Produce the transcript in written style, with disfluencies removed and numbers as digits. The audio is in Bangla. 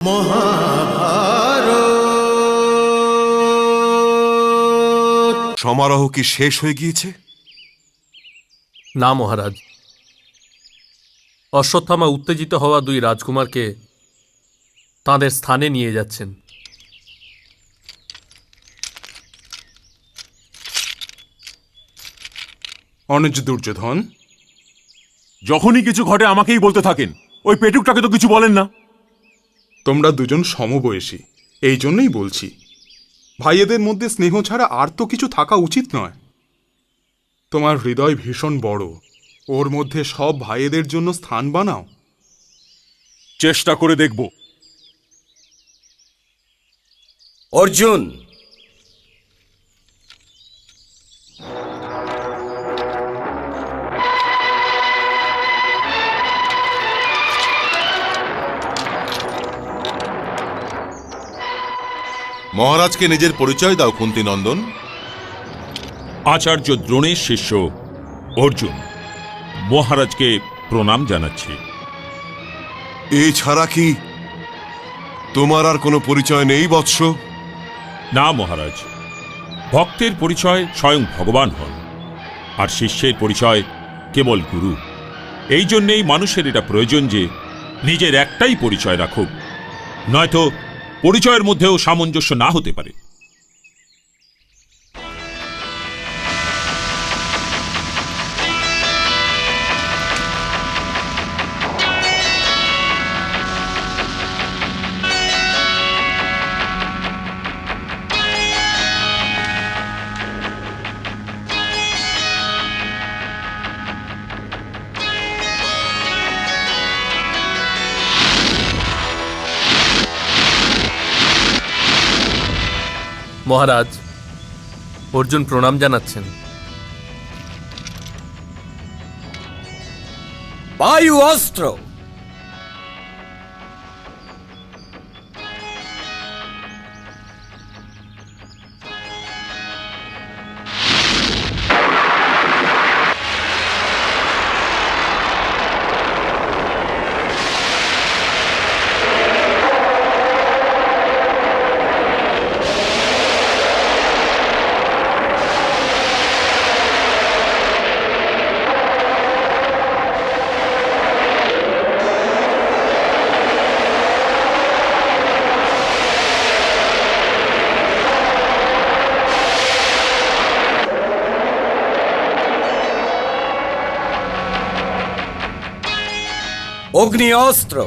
মহাভারত। সমারোহ কি শেষ হয়ে গিয়েছে? না মহারাজ, অশ্বত্থামা উত্তেজিত হওয়া দুই রাজকুমারকে তাঁদের স্থানে নিয়ে যাচ্ছেন। অনুজ দুর্যোধন, যখনই কিছু ঘটে আমাকেই বলতে থাকেন, ওই পেটুকটাকে তো কিছু বলেন না। তোমরা দুজন সমবয়সী, এই জন্যই বলছি, ভাইয়েদের মধ্যে স্নেহ ছাড়া আর তো কিছু থাকা উচিত নয়। তোমার হৃদয় ভীষণ বড়, ওর মধ্যে সব ভাইয়েদের জন্য স্থান বানাও। চেষ্টা করে দেখব। অর্জুন, মহারাজকে নিজের পরিচয় দাও কুন্তী নন্দন। আচার্য দ্রোণের শিষ্য অর্জুন, মহারাজকে প্রণাম জানাচ্ছি। এছাড়া কি তোমার আর কোনো পরিচয় নেই বৎস? না মহারাজ, ভক্তের পরিচয় স্বয়ং ভগবান হন, আর শিষ্যের পরিচয় কেবল গুরু। এই জন্যেই মানুষের এটা প্রয়োজন যে নিজের একটাই পরিচয় রাখুক, নয়তো পরিচয়ের মধ্যেও সামঞ্জস্য না হতে পারে। মহারাজ, অর্জুন প্রণাম জানাচ্ছেন। বায়ু অস্ত্র। অগ্নি অস্ত্র।